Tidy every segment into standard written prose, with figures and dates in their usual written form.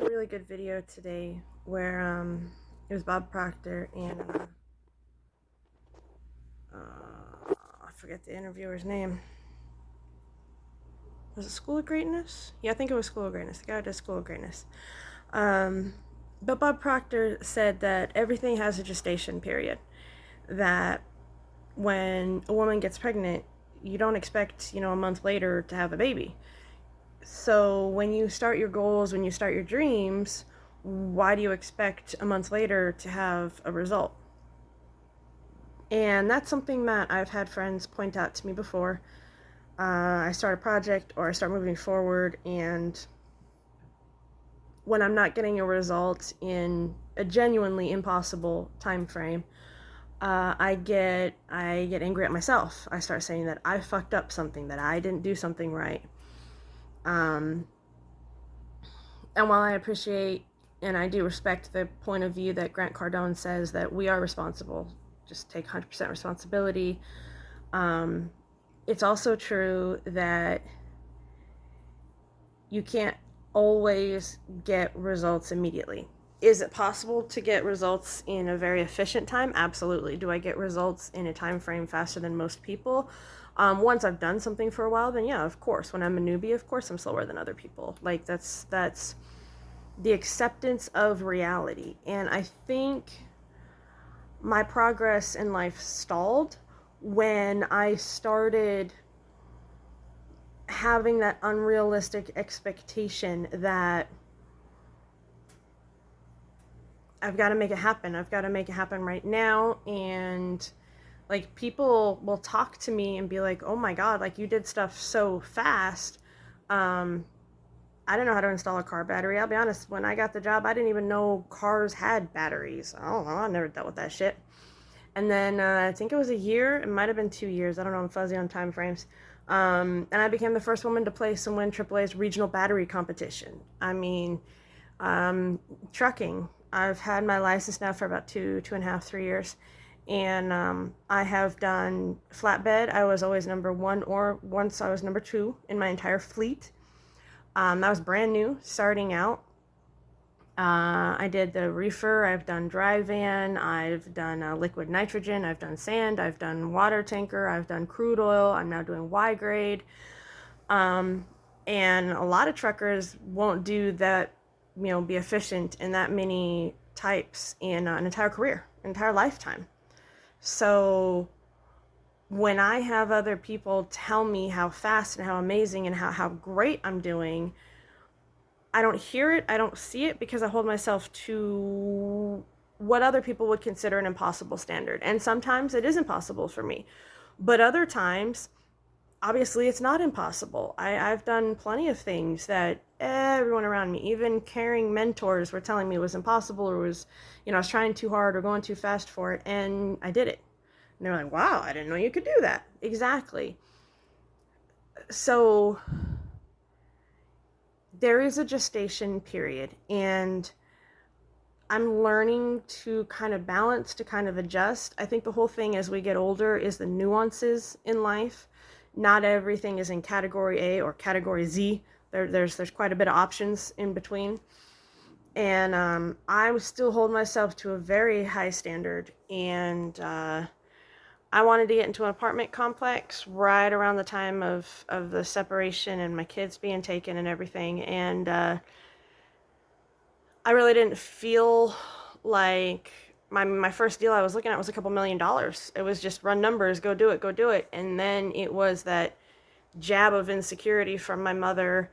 a really good video today where it was Bob Proctor and I forget the interviewer's name. Was it School of Greatness? Yeah, I think it was School of Greatness. The guy who does School of Greatness. But Bob Proctor said that everything has a gestation period. That when a woman gets pregnant, you don't expect, a month later to have a baby. So when you start your goals, when you start your dreams, why do you expect a month later to have a result? And that's something that I've had friends point out to me before. I start a project or I start moving forward, and when I'm not getting a result in a genuinely impossible time frame, I get angry at myself. I start saying that I fucked up something, that I didn't do something right. And while I appreciate and I do respect the point of view that Grant Cardone says that we are responsible, just take 100% responsibility, it's also true that you can't always get results immediately. Is it possible to get results in a very efficient time? Absolutely. Do I get results in a time frame faster than most people? Once I've done something for a while, then yeah, of course. When I'm a newbie, of course I'm slower than other people. Like that's the acceptance of reality. And I think my progress in life stalled when I started having that unrealistic expectation that I've got to make it happen. I've got to make it happen right now. And like people will talk to me and be like, "Oh my God, like you did stuff so fast." I didn't know how to install a car battery. I'll be honest, when I got the job, I didn't even know cars had batteries. I don't know. I never dealt with that shit. And then I think it was a year. It might have been 2 years. I don't know. I'm fuzzy on time frames. And I became the first woman to place and win AAA's regional battery competition. I mean, trucking. I've had my license now for about 2.5, 3 years. And I have done flatbed. I was always number one, or once I was number two in my entire fleet. That was brand new, starting out. I did the reefer, I've done dry van, I've done liquid nitrogen, I've done sand, I've done water tanker, I've done crude oil, I'm now doing Y grade. And a lot of truckers won't do that, be efficient in that many types in an entire career, entire lifetime. So when I have other people tell me how fast and how amazing and how great I'm doing, I don't hear it, I don't see it, because I hold myself to what other people would consider an impossible standard. And sometimes it is impossible for me. But other times, obviously, it's not impossible. I've done plenty of things that everyone around me, even caring mentors, were telling me was impossible, or was, I was trying too hard or going too fast for it, and I did it. And they were like, wow, I didn't know you could do that. Exactly. So there is a gestation period, and I'm learning to kind of balance, to kind of adjust. I think the whole thing as we get older is the nuances in life. Not everything is in category A or category Z. There's quite a bit of options in between. And I still hold myself to a very high standard. And I wanted to get into an apartment complex right around the time of the separation and my kids being taken and everything. And I really didn't feel like my first deal I was looking at was a couple $1,000,000. It was just run numbers, go do it. And then it was that jab of insecurity from my mother.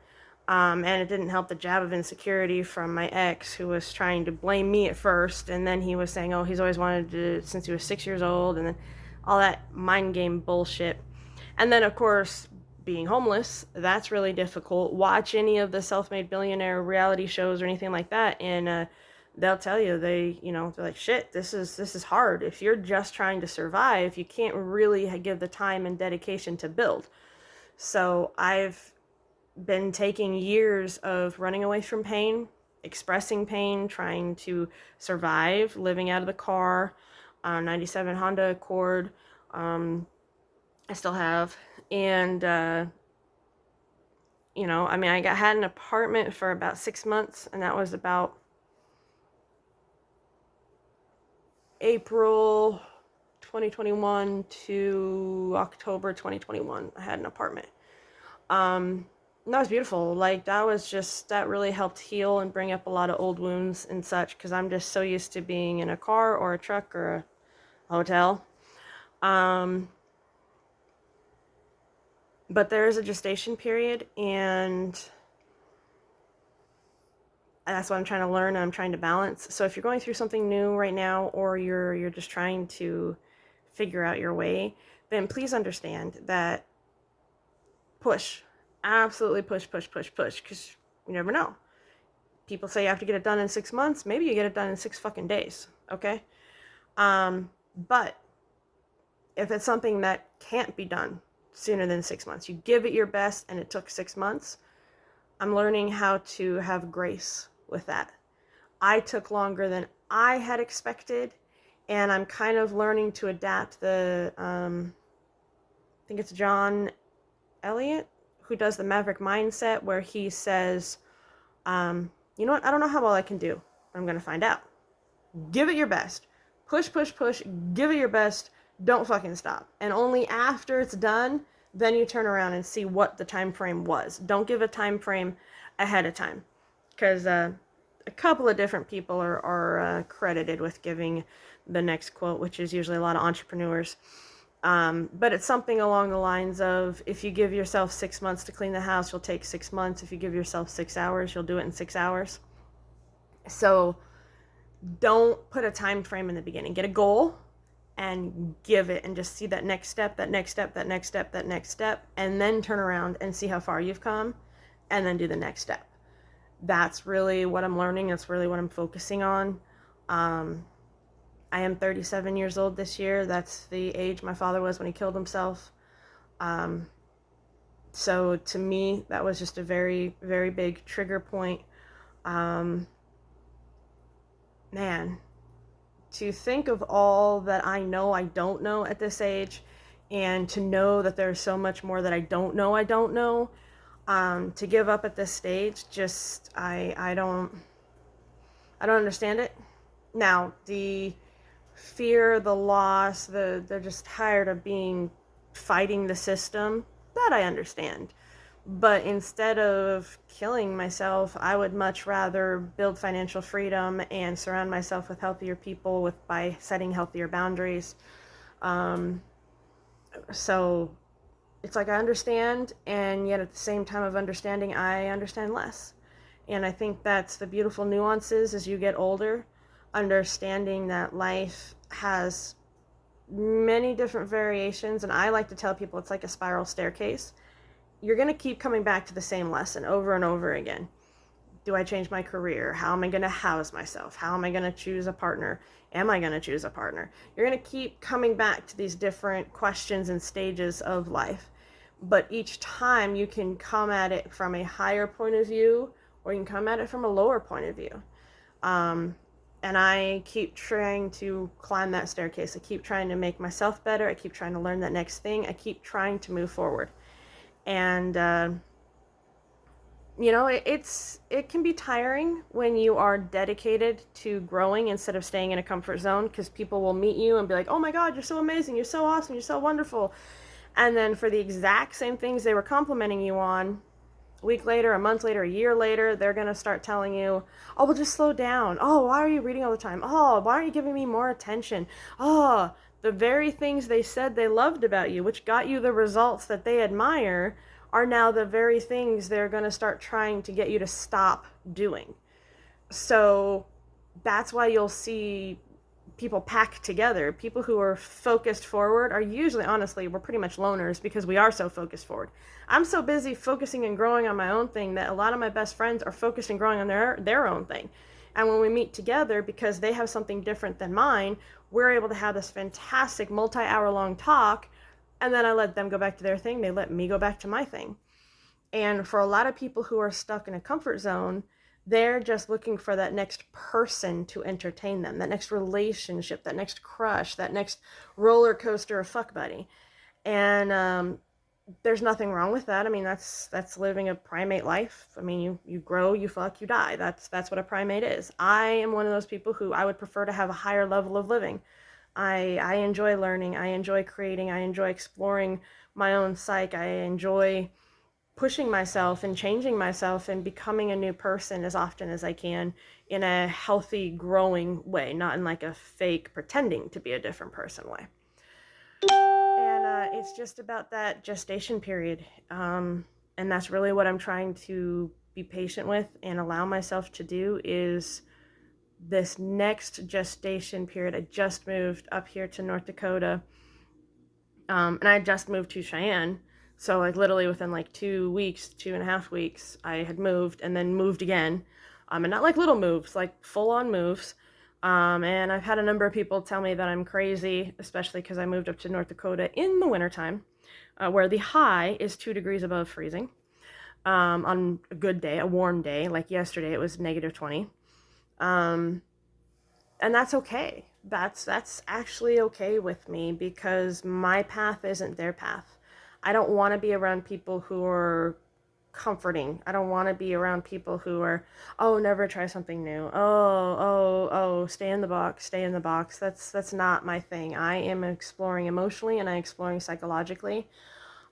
And it didn't help the jab of insecurity from my ex, who was trying to blame me at first. And then he was saying, oh, he's always wanted to since he was 6 years old. And then all that mind game bullshit. And then, of course, being homeless, that's really difficult. Watch any of the self-made billionaire reality shows or anything like that, and they'll tell you, they're like, shit, this is hard. If you're just trying to survive, you can't really give the time and dedication to build. So I've been taking years of running away from pain, expressing pain, trying to survive, living out of the car, 97 Honda Accord. I still have. And You know, I mean, had an apartment for about 6 months, and that was about April 2021 to October 2021. I had an apartment. That was beautiful. Like, that really helped heal and bring up a lot of old wounds and such, because I'm just so used to being in a car or a truck or a hotel. But there is a gestation period, and that's what I'm trying to learn and I'm trying to balance. So if you're going through something new right now, or you're just trying to figure out your way, then please understand that push. Absolutely push, because you never know. People say you have to get it done in 6 months. Maybe you get it done in 6 fucking days, okay? But if it's something that can't be done sooner than 6 months, you give it your best and it took 6 months, I'm learning how to have grace with that. I took longer than I had expected, and I'm kind of learning to adapt I think it's John Elliott who does the Maverick Mindset, where he says, you know what, I don't know how well I can do, but I'm going to find out. Give it your best. Push, give it your best. Don't fucking stop. And only after it's done, then you turn around and see what the time frame was. Don't give a time frame ahead of time, because a couple of different people are credited with giving the next quote, which is usually a lot of entrepreneurs. But it's something along the lines of, if you give yourself 6 months to clean the house, you'll take 6 months. If you give yourself 6 hours, you'll do it in 6 hours. So don't put a time frame in the beginning. Get a goal and give it, and just see that next step, and then turn around and see how far you've come, and then do the next step. That's really what I'm learning. That's really what I'm focusing on. I am 37 years old this year. That's the age my father was when he killed himself. So to me, that was just a very, very big trigger point. Man, to think of all that I know I don't know at this age, and to know that there's so much more that I don't know, to give up at this stage, just, I don't understand it. Now, the fear, the loss, they're just tired of fighting the system, that I understand. But instead of killing myself, I would much rather build financial freedom and surround myself with healthier people by setting healthier boundaries. So it's like I understand, and yet at the same time of understanding, I understand less. And I think that's the beautiful nuances as you get older, understanding that life has many different variations. And I like to tell people it's like a spiral staircase. You're going to keep coming back to the same lesson over and over again. Do I change my career? How am I going to house myself? How am I going to choose a partner? Am I going to choose a partner? You're going to keep coming back to these different questions and stages of life. But each time you can come at it from a higher point of view, or you can come at it from a lower point of view. And I keep trying to climb that staircase. I keep trying to make myself better. I keep trying to learn that next thing. I keep trying to move forward. And, you know, it can be tiring when you are dedicated to growing instead of staying in a comfort zone, because people will meet you and be like, oh my God, you're so amazing. You're so awesome. You're so wonderful. And then for the exact same things they were complimenting you on, a week later, a month later, a year later, they're going to start telling you, oh, well, just slow down. Oh, why are you reading all the time? Oh, why aren't you giving me more attention? Oh, the very things they said they loved about you, which got you the results that they admire, are now the very things they're going to start trying to get you to stop doing. So that's why you'll see people pack together. People who are focused forward are usually, honestly, we're pretty much loners, because we are so focused forward. I'm so busy focusing and growing on my own thing that a lot of my best friends are focused and growing on their own thing. And when we meet together, because they have something different than mine, we're able to have this fantastic multi-hour long talk, and then I let them go back to their thing. They let me go back to my thing. And for a lot of people who are stuck in a comfort zone, they're just looking for that next person to entertain them, that next relationship, that next crush, that next roller coaster of fuck buddy. And there's nothing wrong with that. I mean, that's living a primate life. I mean, you grow, you fuck, you die. That's what a primate is. I am one of those people who I would prefer to have a higher level of living. I enjoy learning, I enjoy creating, I enjoy exploring my own psyche. I enjoy pushing myself and changing myself and becoming a new person as often as I can in a healthy, growing way, not in like a fake pretending to be a different person way. And it's just about that gestation period. And that's really what I'm trying to be patient with and allow myself to do is this next gestation period. I just moved up here to North Dakota, and I just moved to Cheyenne. So like literally within like 2 weeks, 2.5 weeks, I had moved and then moved again. And not like little moves, like full on moves. And I've had a number of people tell me that I'm crazy, especially because I moved up to North Dakota in the wintertime, where the high is 2 degrees above freezing. On a good day, a warm day, like yesterday, it was negative 20. And that's okay. That's actually okay with me because my path isn't their path. I don't want to be around people who are comforting. I don't want to be around people who are, oh, never try something new. Oh, stay in the box, stay in the box. That's not my thing. I am exploring emotionally and I'm exploring psychologically.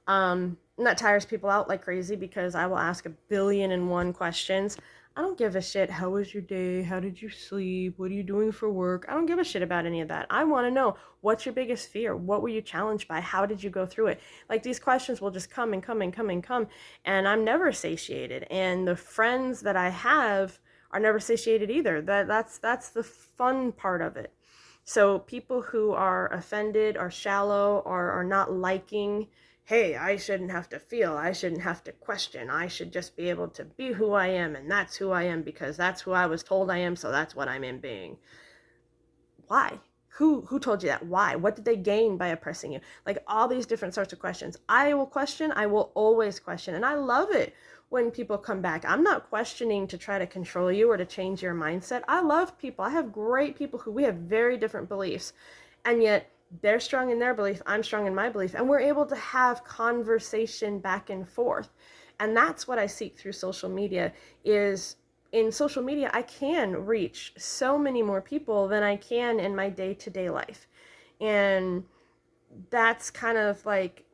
And that tires people out like crazy because I will ask 1,000,000,001 questions. I don't give a shit. How was your day? How did you sleep? What are you doing for work? I don't give a shit about any of that. I want to know, what's your biggest fear? What were you challenged by? How did you go through it? Like, these questions will just come and come and come and come, and I'm never satiated. And the friends that I have are never satiated either. That's the fun part of it. So people who are offended, are shallow, or are not liking, hey, I shouldn't have to feel, I shouldn't have to question, I should just be able to be who I am, and that's who I am because that's who I was told I am, so that's what I'm in being. Why? Who told you that? Why? What did they gain by oppressing you? Like, all these different sorts of questions. I will question, I will always question, and I love it when people come back. I'm not questioning to try to control you or to change your mindset. I love people. I have great people who we have very different beliefs, and yet they're strong in their belief, I'm strong in my belief, and we're able to have conversation back and forth. And that's what I seek through social media. Is in social media I can reach so many more people than I can in my day-to-day life. And that's kind of like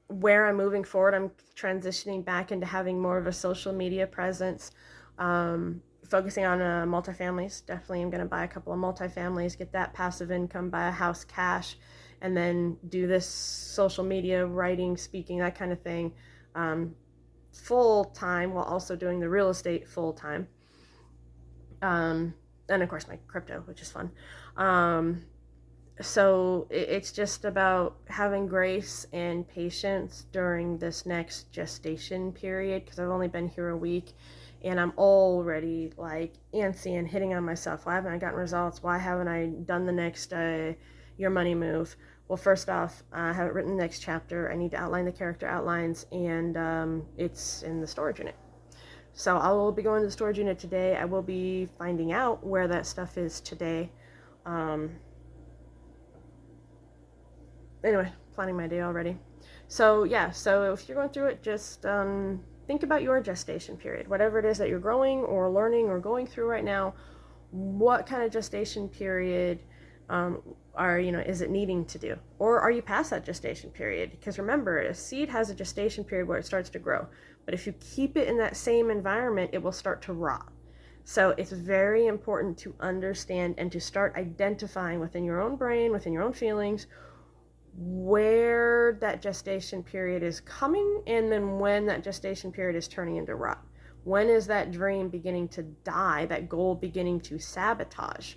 where I'm moving forward. I'm transitioning back into having more of a social media presence, focusing on multifamilies. Definitely I'm going to buy a couple of multifamilies, get that passive income, buy a house cash, and then do this social media, writing, speaking, that kind of thing, full time, while also doing the real estate full time. And of course my crypto, which is fun. So it's just about having grace and patience during this next gestation period, because I've only been here a week and I'm already like antsy and hitting on myself. Why haven't I gotten results? Why haven't I done the next your money move? Well, first off, I haven't written the next chapter. I need to outline the character outlines, and it's in the storage unit. So I will be going to the storage unit today. I will be finding out where that stuff is today. Anyway, planning my day already. So yeah, so if you're going through it, just think about your gestation period. Whatever it is that you're growing or learning or going through right now, what kind of gestation period is it needing to do? Or are you past that gestation period? Because remember, a seed has a gestation period where it starts to grow. But if you keep it in that same environment, it will start to rot. So it's very important to understand and to start identifying within your own brain, within your own feelings, where that gestation period is coming, and then when that gestation period is turning into rot. When is that dream beginning to die, that goal beginning to sabotage,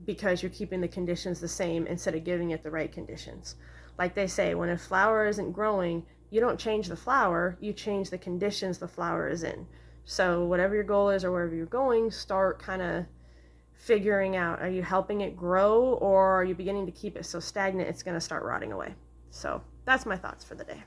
because you're keeping the conditions the same instead of giving it the right conditions. Like they say, when a flower isn't growing, you don't change the flower, you change the conditions the flower is in. So whatever your goal is or wherever you're going, start kind of figuring out, are you helping it grow, or are you beginning to keep it so stagnant it's going to start rotting away? So that's my thoughts for the day.